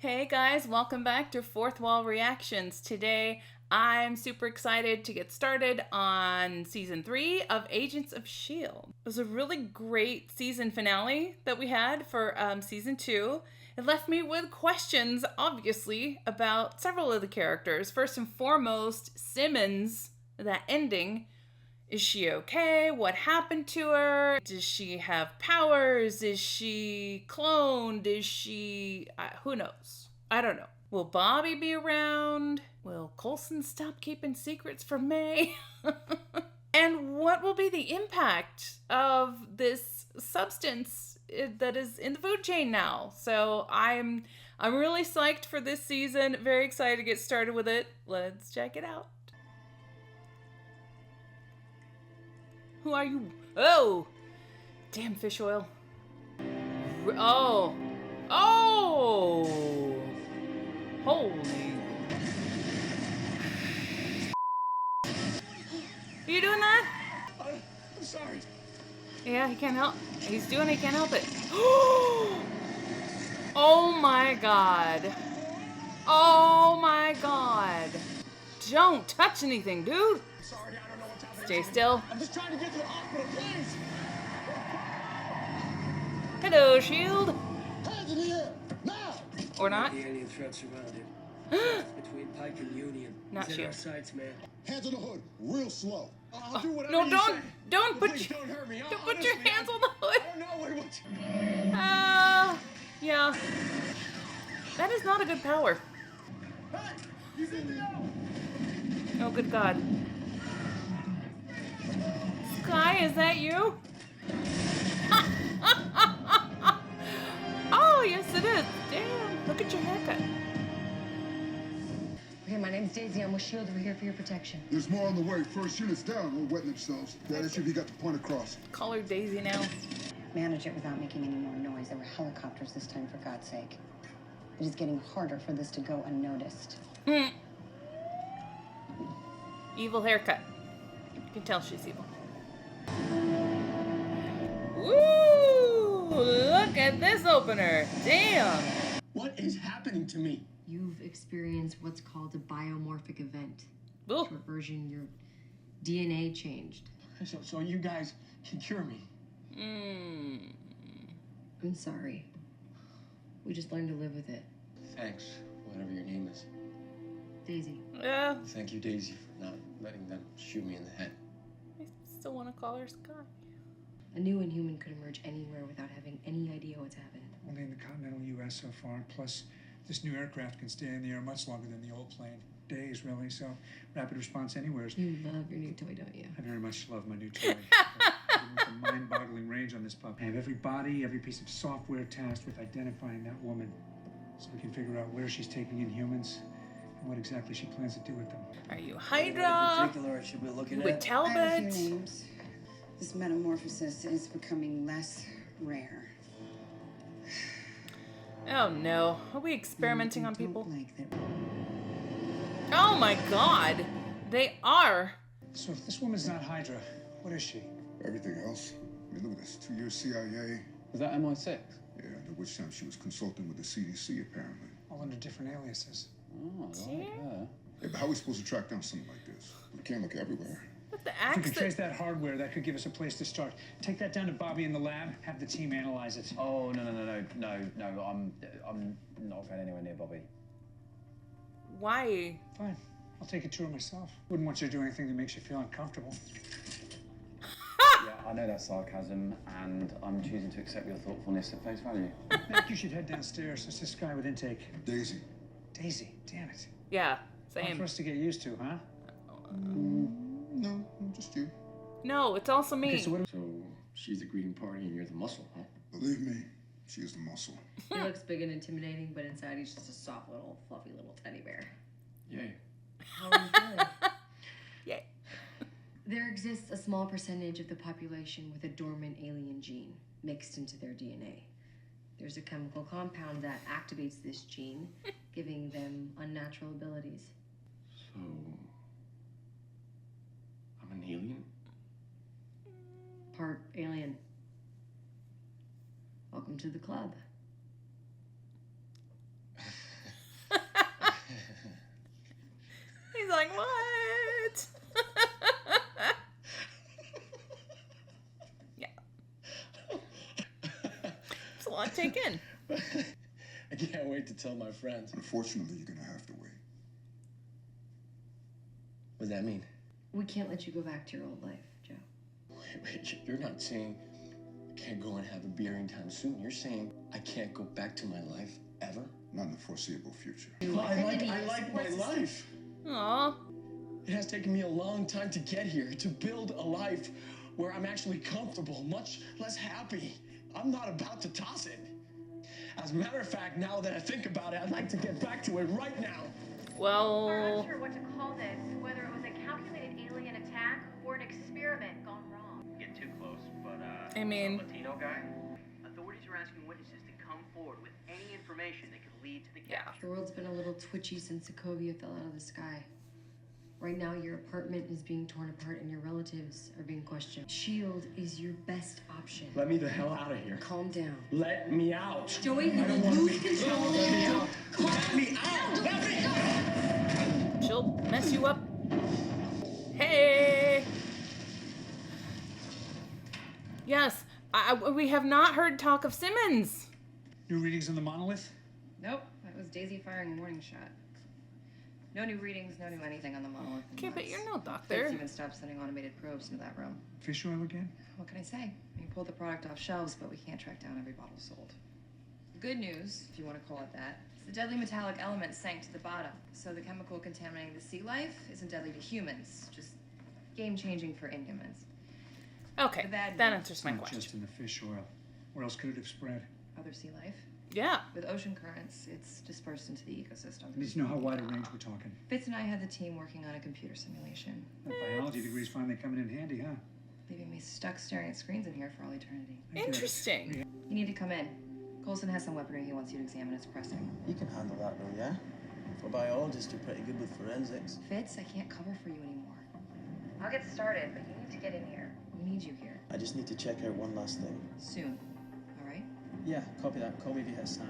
Hey guys, welcome back to Fourth Wall Reactions. Today, I'm super excited to get started on season 3 of Agents of S.H.I.E.L.D. It was a really great season finale that we had for season 2. It left me with questions, obviously, about several of the characters. First and foremost, Simmons, that ending. Is she okay? What happened to her? Does she have powers? Is she cloned? Is she... who knows? I don't know. Will Bobby be around? Will Coulson stop keeping secrets from May? And what will be the impact of this substance that is in the food chain now? So I'm really psyched for this season. Very excited to get started with it. Let's check it out. Who are you? Oh! Damn fish oil. Oh! Oh! Holy. Are you doing that? I'm sorry. Yeah, he can't help. He's doing it, he can't help it. Oh my god. Oh my god. Don't touch anything, dude. Sorry, I don't know what's happening. Stay still. I'm just trying to get to the hospital, please. Hello, S.H.I.E.L.D. Hands in the air, now! Or not. The alien threat surrounded. South between Pike and Union. Not He's in our S.H.I.E.L.D. sights, man. Hands on the hood, real slow. I'll do whatever No, you don't say. don't put Please your, don't hurt me. don't put your Honestly, hands on the hood. I don't know what. Yeah. That is not a good power. Hey, he's in the air. Oh, good God. Sky, is that you? Oh, yes it is. Damn, look at your haircut. Okay, my name's Daisy. I'm with S.H.I.E.L.D. We're here for your protection. There's more on the way. First unit's down. We're wetting themselves. That SUV got the point across. Call her Daisy now. Manage it without making any more noise. There were helicopters this time, for God's sake. It is getting harder for this to go unnoticed. Evil haircut. You can tell she's evil. Woo! Look at this opener. Damn. What is happening to me? You've experienced what's called a biomorphic event. Ooh. Short version, your DNA changed. So you guys can cure me. I'm sorry. We just learned to live with it. Thanks, whatever your name is. Daisy. Yeah. Thank you, Daisy, for not letting them shoot me in the head. I still want to call her Sky. A new inhuman could emerge anywhere without having any idea what's happened. Only in the continental U.S. so far. Plus, this new aircraft can stay in the air much longer than the old plane. Days, really. So, rapid response anywhere is... You love your new toy, don't you? I very much love my new toy. With a mind-boggling range on this pup. I have every body, every piece of software tasked with identifying that woman, so we can figure out where she's taking in humans and what exactly she plans to do with them. Are you In Hydra? particular, should we look at With it? I have a Talbot? few names. This metamorphosis is becoming less rare. Oh no. Are we experimenting on I don't people? like that. Oh my god. They are. So, if this woman's not Hydra, what is she? Everything else. I mean, look at this. 2 years CIA. Was that MI6? Yeah, at which time she was consulting with the CDC, apparently. All under different aliases. Oh, I like her. Yeah, but how are we supposed to track down something like this? We can't look everywhere. But the If we axe can trace that... that hardware, that could give us a place to start. Take that down to Bobby in the lab, have the team analyze it. Oh, no, I'm not going anywhere near Bobby. Why? Fine. I'll take a tour myself. Wouldn't want you to do anything that makes you feel uncomfortable. Yeah, I know that's sarcasm, and I'm choosing to accept your thoughtfulness at face value. I think you should head downstairs. It's this guy with intake. Daisy. Daisy, damn it. Yeah, Hard same. for us to get used to, huh? No, just you. No, it's also me. Okay, so what So she's the greeting party and you're the muscle, huh? Believe me, she is the muscle. He looks big and intimidating, but inside he's just a soft little, fluffy little teddy bear. Yay. How are you feeling? Yay. There exists a small percentage of the population with a dormant alien gene mixed into their DNA. There's a chemical compound that activates this gene, giving them unnatural abilities. So, I'm an alien? Part alien. Welcome to the club. going, what? Yeah. It's a lot to take in. I can't wait to tell my friends. Unfortunately, you're gonna have to wait. What does that mean? We can't let you go back to your old life, Joe. Wait, you're not saying I can't go and have a beer anytime soon. You're saying I can't go back to my life ever? Not in the foreseeable future. Well, I like my life. Aw. It has taken me a long time to get here, to build a life where I'm actually comfortable, much less happy. I'm not about to toss it. As a matter of fact, now that I think about it, I'd like to get back to it right now. Well, We're unsure what to call this, whether it was a calculated alien attack or an experiment gone wrong. Get too close, but I mean- the Latino guy. Authorities are asking witnesses to come forward with any information that could lead to the capture. The world's been a little twitchy since Sokovia fell out of the sky. Right now, your apartment is being torn apart and your relatives are being questioned. S.H.I.E.L.D. is your best option. Let me the hell out of here. Calm down. Let me out. Joey, you will lose control. Let me out. Let me out. Let me out. she'll mess you up. Hey! Yes, we have not heard talk of Simmons. New readings on the monolith? Nope, that was Daisy firing a warning shot. No new readings, no new anything on the monolith. in Okay, but months. you're no Fitz doctor. even stopped sending automated probes into that room. Fish oil again? What can I say? We pulled the product off shelves, but we can't track down every bottle sold. Good news, if you want to call it that, is the deadly metallic element sank to the bottom, so the chemical contaminating the sea life isn't deadly to humans, just game-changing for inhumans. Okay, The bad that news. answers my Not question. just in the fish oil. Where else could it have spread? Other sea life. Yeah. With ocean currents, it's dispersed into the ecosystem. I need to know how wide a range we're talking. Fitz and I had the team working on a computer simulation, That biology degree's finally coming in handy, huh? leaving me stuck staring at screens in here for all eternity. I get it. Interesting. You need to come in. Coulson has some weaponry he wants you to examine. It's pressing. You can handle that though, yeah? For biologists, you're pretty good with forensics. Fitz, I can't cover for you anymore. I'll get started, but you need to get in here. We need you here. I just need to check out one last thing. Soon. All right? Yeah, copy that. Call me if you hit snag.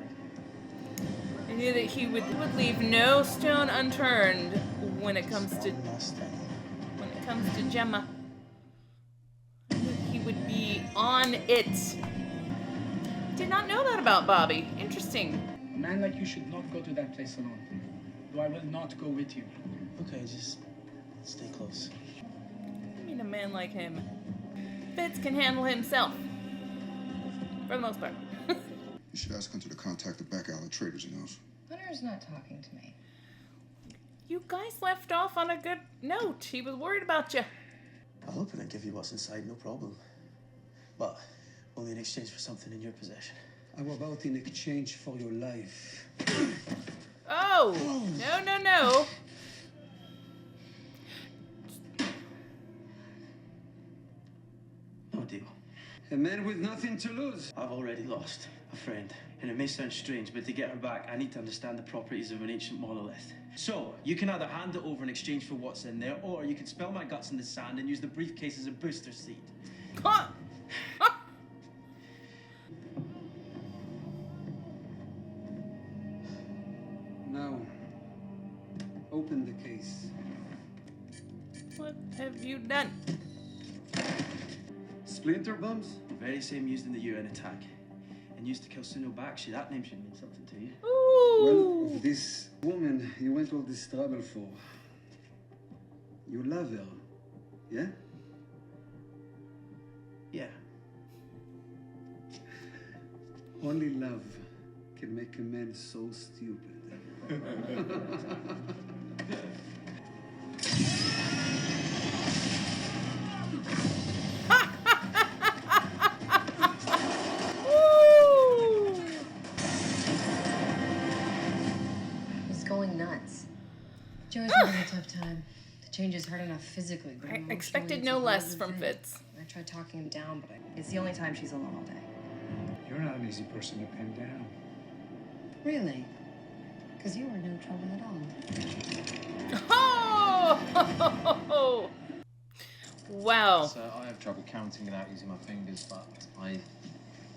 I knew that he would leave no stone unturned when it comes to One last thing. Gemma. He would be on it. Did not know that about Bobby. Interesting. A man like you should not go to that place alone. Though I will not go with you. Okay, just stay close. I mean, a man like him. Fitz can handle himself. For the most part. You should ask Hunter to contact the back alley traders he knows. Hunter's not talking to me. You guys left off on a good note. He was worried about you. I'll open and give you what's inside, no problem. But only in exchange for something in your possession. How about in exchange for your life? Oh! No, no, no. No deal. A man with nothing to lose. I've already lost a friend, and it may sound strange, but to get her back, I need to understand the properties of an ancient monolith. So, you can either hand it over in exchange for what's in there, or you can spill my guts in the sand and use the briefcase as a booster seat. Huh. Now, open the case. What have you done? Splinter bombs? The very same used in the UN attack. And used to kill Suno Bakshi. That name should mean something to you. Ooh. Well, this woman you went all this trouble for. You love her, yeah? Yeah. Only love can make a man so stupid. Ooh. He's going nuts. Joey's having a tough time. The change is hard enough physically, but I emotionally, expected it's no a whole less other from thing. Fitz. I tried talking him down, but It's the only time she's alone all day. You're not an easy person to pin down. Really? Because you were no trouble at all. Oh! Wow. So I have trouble counting without using my fingers, but I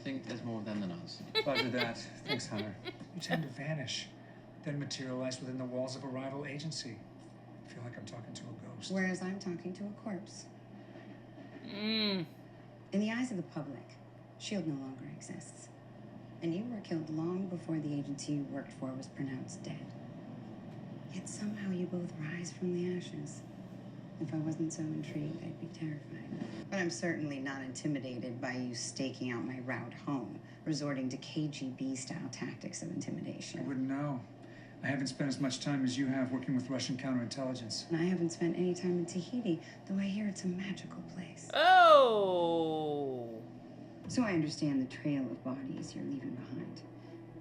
think there's more of them than us. Roger that. Thanks, Hunter. You tend to vanish, then materialize within the walls of a rival agency. I feel like I'm talking to a ghost. Whereas I'm talking to a corpse. Mm. In the eyes of the public, S.H.I.E.L.D. no longer exists. And you were killed long before the agency you worked for was pronounced dead. Yet somehow you both rise from the ashes. If I wasn't so intrigued, I'd be terrified. But I'm certainly not intimidated by you staking out my route home, resorting to KGB-style tactics of intimidation. I wouldn't know. I haven't spent as much time as you have working with Russian counterintelligence. And I haven't spent any time in Tahiti, though I hear it's a magical place. Oh. So I understand the trail of bodies you're leaving behind.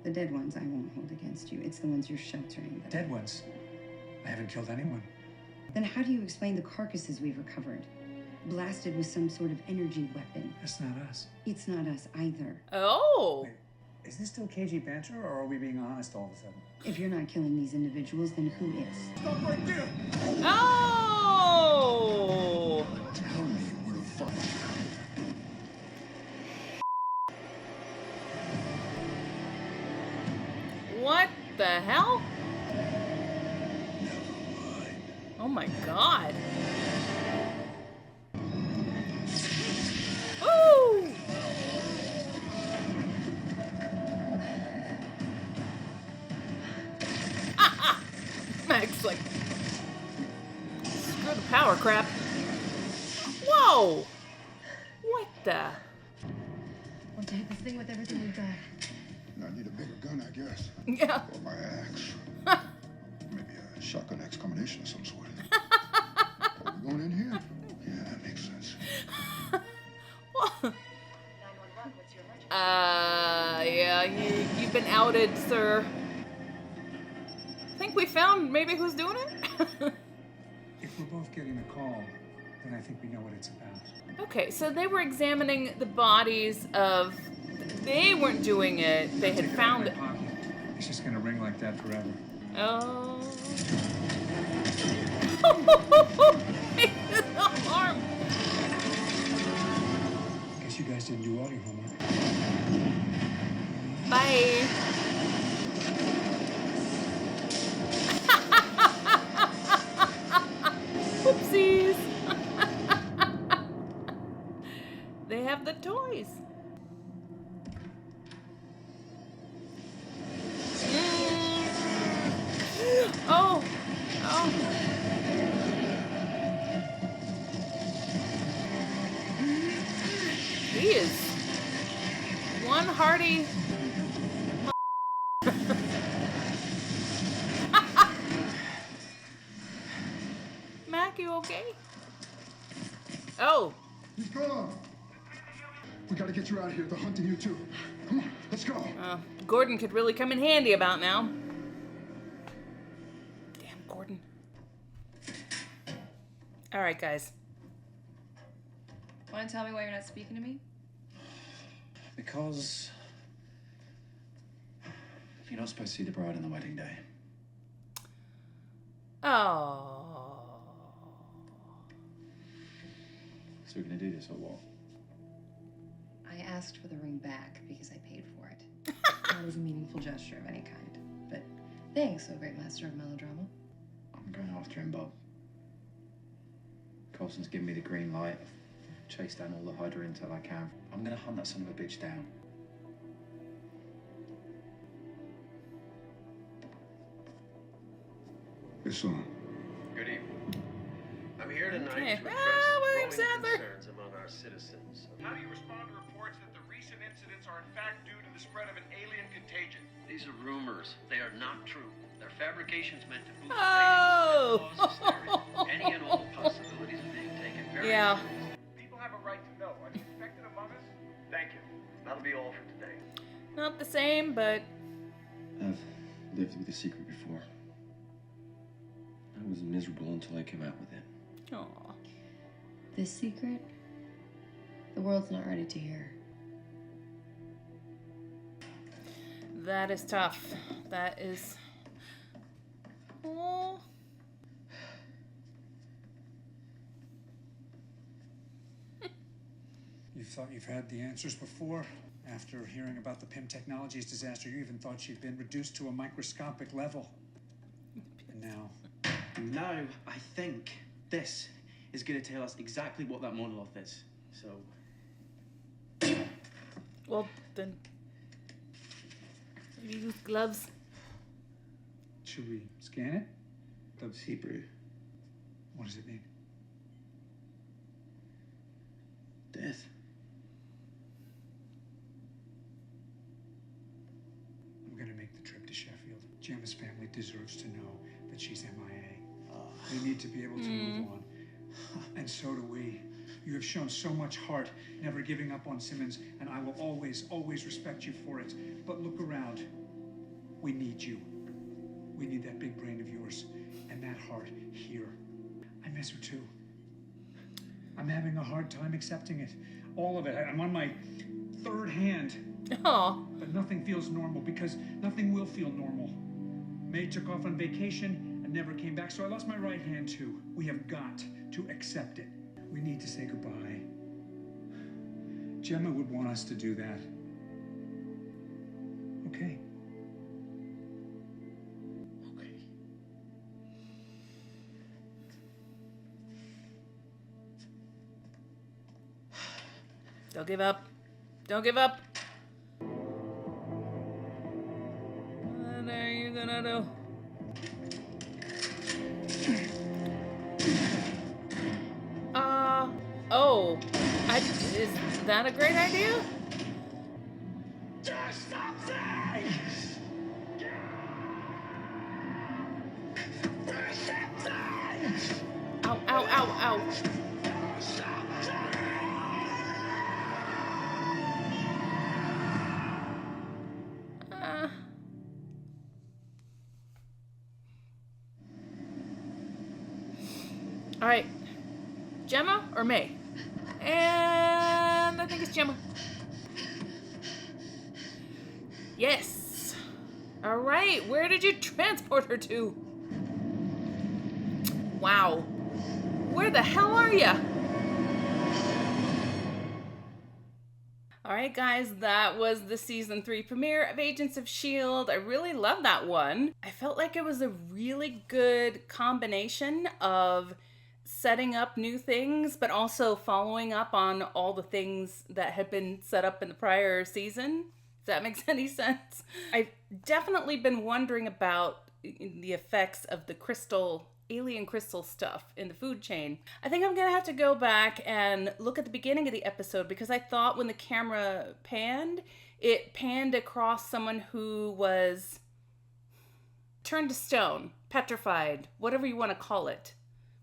The dead ones I won't hold against you. It's the ones you're sheltering. Dead ones? I haven't killed anyone. Then how do you explain the carcasses we've recovered? Blasted with some sort of energy weapon. That's not us. It's not us either. Oh. Wait, is this still KG banter, or are we being honest all of a sudden? If you're not killing these individuals, then who is? Stop right there! Oh. Tell me where to find you. What the hell? Oh my god. Ooh! Max like, screw the power crap. Whoa! What the? We'll take this thing with everything we've got. I need a bigger gun, I guess. Yeah. Or my axe. Maybe a shotgun axe combination of some sort. Are we going in here? Yeah, that makes sense. Yeah, you've been outed, sir. Think we found maybe who's doing it? If we're both getting the call, then I think we know what it's about. Okay, so they were examining the bodies of... They weren't doing it. They had found it. It's just gonna ring like that forever. Oh. Alarm. Guess you guys didn't do all your homework. Bye. Whoopsies. They have the toys. Oh. Oh. He is one hearty. Mac, you okay? Oh. He's gone. We gotta get you out of here. They're hunting you too. Come on, let's go. Gordon could really come in handy about now. Damn, Gordon. All right, guys. Want to tell me why you're not speaking to me? Because you're not supposed to see the bride on the wedding day. Oh. So we're gonna do this or what? I asked for the ring back because I paid for it. That was a meaningful gesture of any kind. But thanks, O great master of melodrama. I'm going after him, Bob. Colson's given me the green light. I've chased down all the Hydra intel I can. I'm gonna hunt that son of a bitch down. It's on. Good evening. I'm here tonight Okay. to address William growing Sadler. concerns among our citizens. How do you respond to reports that the recent incidents are in fact due to the spread of an alien contagion? These are rumors. They are not true. They're fabrications meant to boost Oh. ratings and cause hysteria. Any and all possibilities are being taken very Yeah. seriously. People have a right to know. Are you infected among us? Thank you. That'll be all for today. Not the same, but I've lived with a secret before. I was miserable until I came out with it. aw. This secret, the world's not ready to hear. That is tough. That is. Oh. You thought you've had the answers before? After hearing about the PIM Technologies disaster, you even thought she'd been reduced to a microscopic level. And now, Now, I think this is going to tell us exactly what that monolith is. So... Well, then... You use gloves. Should we scan it? It's Hebrew. What does it mean? Death. I'm gonna make the trip to Sheffield. Gemma's family deserves to know that she's MIA. They need to be able to move on. And so do we. You have shown so much heart, never giving up on Simmons, and I will always, always respect you for it. But look around. We need you. We need that big brain of yours and that heart here. I miss her too. I'm having a hard time accepting it. All of it. I'm on my third hand. Oh. But nothing feels normal because nothing will feel normal. May took off on vacation and never came back, so I lost my right hand too. We have got to accept it. We need to say goodbye. Gemma would want us to do that. Okay. Okay. Don't give up. Don't give up. What are you gonna do? Oh. Is that a great idea? Do something! Do something! Ow, ow, ow, ow. All right. Gemma or May? And I think it's Gemma. Yes. All right. Where did you transport her to? Wow. Where the hell are you? All right, guys, that was the season 3 premiere of Agents of S.H.I.E.L.D. I really love that one. I felt like it was a really good combination of setting up new things, but also following up on all the things that had been set up in the prior season. If that makes any sense. I've definitely been wondering about the effects of the alien crystal stuff in the food chain. I think I'm gonna have to go back and look at the beginning of the episode because I thought when the camera panned, it panned across someone who was turned to stone, petrified, whatever you want to call it.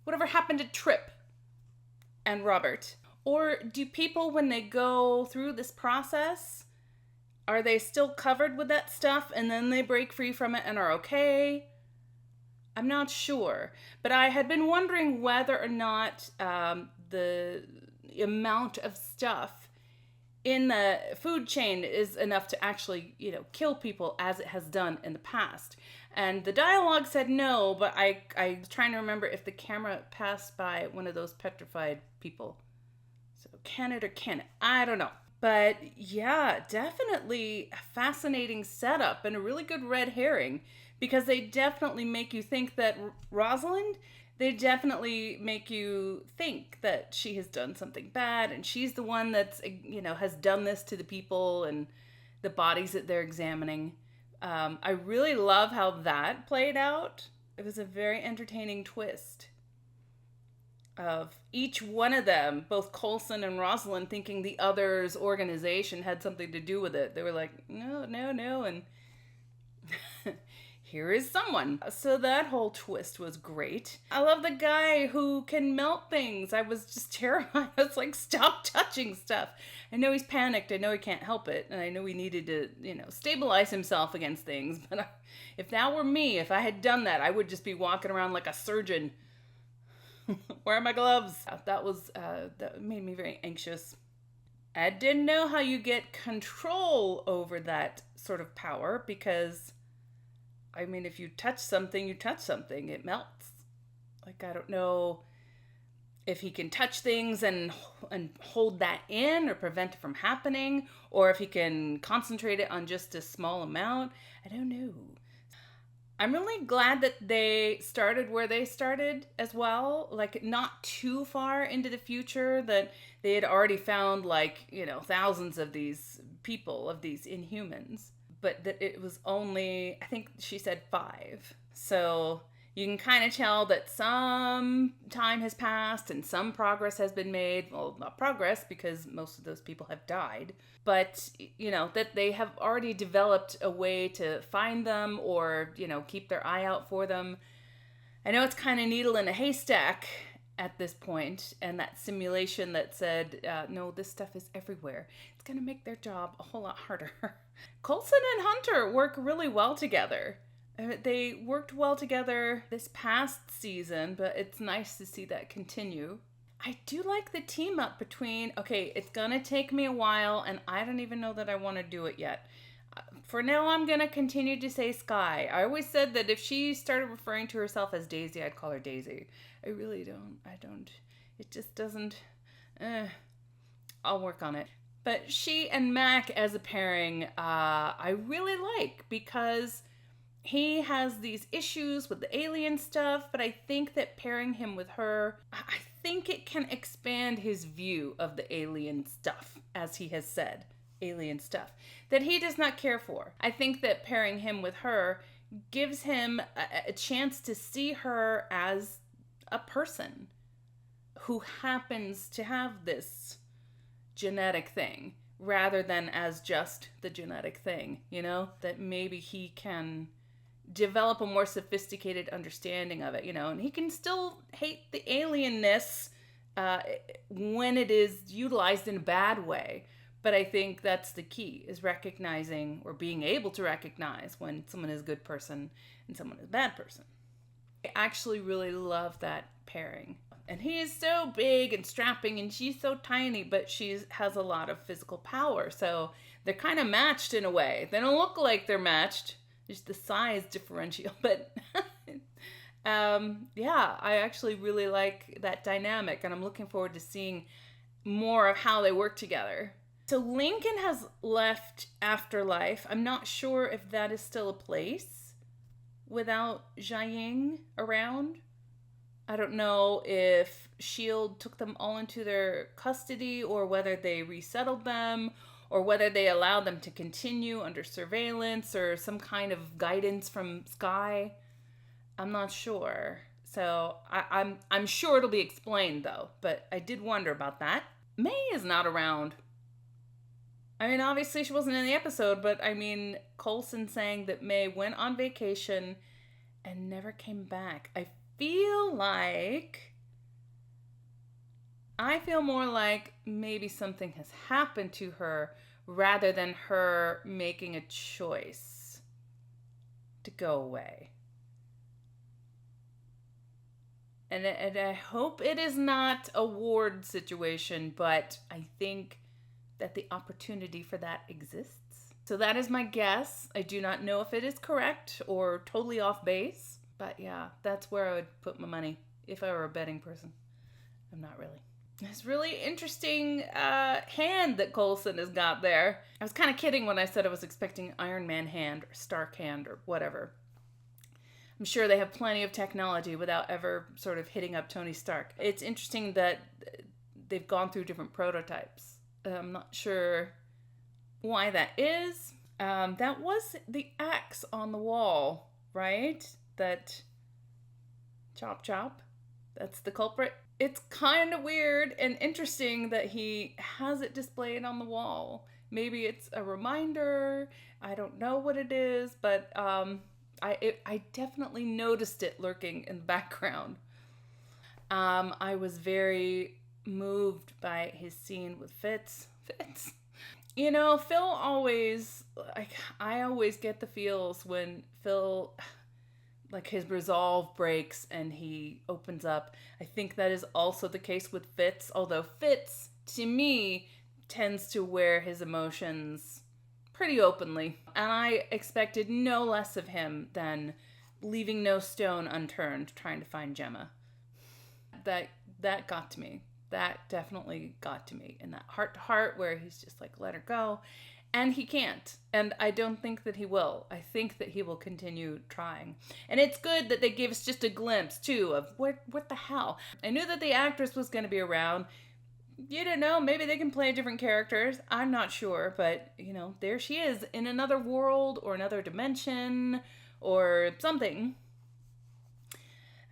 Whatever happened to Trip and Robert? Or do people, when they go through this process, are they still covered with that stuff and then they break free from it and are okay? I'm not sure. But I had been wondering whether or not the amount of stuff in the food chain is enough to actually, kill people as it has done in the past. And the dialogue said no, but I was trying to remember if the camera passed by one of those petrified people. So can it or can it? I don't know. But yeah, definitely a fascinating setup and a really good red herring because they definitely make you think that Rosalind, they definitely make you think that she has done something bad and she's the one that's, has done this to the people and the bodies that they're examining. I really love how that played out. It was a very entertaining twist of each one of them, both Coulson and Rosalind, thinking the other's organization had something to do with it. They were like, no, and here is someone. So that whole twist was great. I love the guy who can melt things. I was just terrified. I was like, stop touching stuff. I know he's panicked. I know he can't help it. And I know he needed to, stabilize himself against things. But if that were me, if I had done that, I would just be walking around like a surgeon. Where are my gloves? That made me very anxious. I didn't know how you get control over that sort of power because, if you touch something, it melts. Like, I don't know if he can touch things and hold that in or prevent it from happening, or if he can concentrate it on just a small amount. I don't know. I'm really glad that they started where they started as well. Like, not too far into the future, that they had already found, like, you know, thousands of these people, of these Inhumans. But that it was only, I think she said 5. So you can kind of tell that some time has passed and some progress has been made. Well, not progress, because most of those people have died. But, you know, that they have already developed a way to find them or, you know, keep their eye out for them. I know it's kind of needle in a haystack at this point, and that simulation that said, no, this stuff is everywhere. It's going to make their job a whole lot harder. Coulson and Hunter work really well together. They worked well together this past season, but it's nice to see that continue. I do like the team up between, okay, it's gonna take me a while, and I don't even know that I want to do it yet. For now, I'm gonna continue to say Sky. I always said that if she started referring to herself as Daisy, I'd call her Daisy. I really don't. It just doesn't. I'll work on it. But she and Mac as a pairing, I really like, because he has these issues with the alien stuff, but I think that pairing him with her, I think it can expand his view of the alien stuff, as he has said, alien stuff, that he does not care for. I think that pairing him with her gives him a chance to see her as a person who happens to have this genetic thing, rather than as just the genetic thing, you know, that maybe he can develop a more sophisticated understanding of it, you know, and he can still hate the alienness when it is utilized in a bad way. But I think that's the key, is recognizing or being able to recognize when someone is a good person and someone is a bad person. I actually really love that pairing. And he is so big and strapping, and she's so tiny, but she has a lot of physical power. So they're kind of matched in a way. They don't look like they're matched, just the size differential. But yeah, I actually really like that dynamic, and I'm looking forward to seeing more of how they work together. So Lincoln has left Afterlife. I'm not sure if that is still a place without Jiaying around. I don't know if S.H.I.E.L.D. took them all into their custody, or whether they resettled them, or whether they allowed them to continue under surveillance or some kind of guidance from Sky. I'm not sure. So I'm sure it'll be explained, though. But I did wonder about that. May is not around. I mean, obviously she wasn't in the episode, but I mean, Coulson saying that May went on vacation and never came back. I feel more like maybe something has happened to her rather than her making a choice to go away. And I hope it is not a Ward situation, but I think that the opportunity for that exists. So that is my guess. I do not know if it is correct or totally off base. But yeah, that's where I would put my money if I were a betting person. I'm not really. It's really interesting hand that Coulson has got there. I was kind of kidding when I said I was expecting Iron Man hand or Stark hand or whatever. I'm sure they have plenty of technology without ever sort of hitting up Tony Stark. It's interesting that they've gone through different prototypes. I'm not sure why that is. That was the axe on the wall, right? That chop chop, that's the culprit. It's kind of weird and interesting that he has it displayed on the wall. Maybe it's a reminder. I don't know what it is, but I definitely noticed it lurking in the background. I was very moved by his scene with Fitz. You know, Phil always, I always get the feels when Phil, his resolve breaks and he opens up. I think that is also the case with Fitz, although Fitz, to me, tends to wear his emotions pretty openly. And I expected no less of him than leaving no stone unturned trying to find Gemma. That got to me. That definitely got to me. And that heart to heart where he's just like, let her go. And he can't. And I don't think that he will. I think that he will continue trying. And it's good that they gave us just a glimpse, too, of what the hell. I knew that the actress was going to be around. You don't know, maybe they can play different characters. I'm not sure, but, you know, there she is in another world or another dimension or something.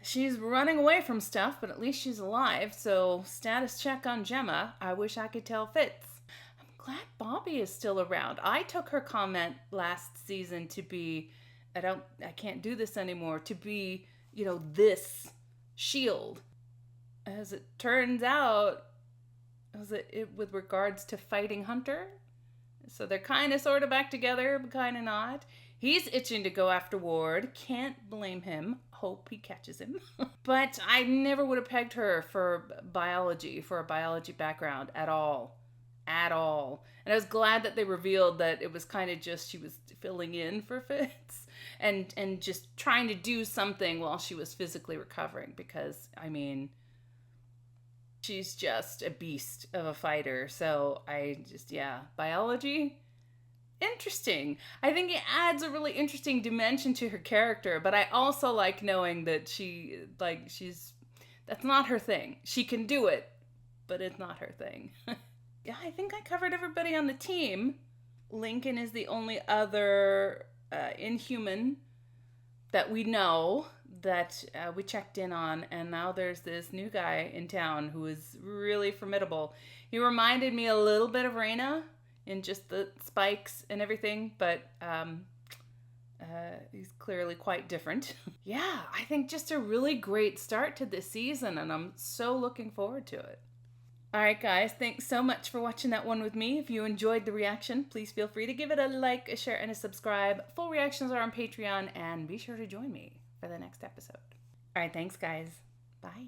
She's running away from stuff, but at least she's alive, so status check on Gemma. I wish I could tell Fitz. I'm glad Bobby is still around. I took her comment last season to be, I can't do this anymore, to be, you know, this S.H.I.E.L.D. As it turns out, was it with regards to fighting Hunter? So they're kind of sort of back together, but kind of not. He's itching to go after Ward. Can't blame him. Hope he catches him. But I never would have pegged her for a biology background at all. At all. And I was glad that they revealed that it was kind of just she was filling in for Fitz and just trying to do something while she was physically recovering because, I mean, she's just a beast of a fighter. So biology, interesting. I think it adds a really interesting dimension to her character, but I also like knowing that that's not her thing. She can do it, but it's not her thing. Yeah, I think I covered everybody on the team. Lincoln is the only other Inhuman that we know that we checked in on, and now there's this new guy in town who is really formidable. He reminded me a little bit of Reyna in just the spikes and everything, but he's clearly quite different. Yeah, I think just a really great start to this season, and I'm so looking forward to it. Alright guys, thanks so much for watching that one with me. If you enjoyed the reaction, please feel free to give it a like, a share, and a subscribe. Full reactions are on Patreon, and be sure to join me for the next episode. Alright, thanks guys. Bye.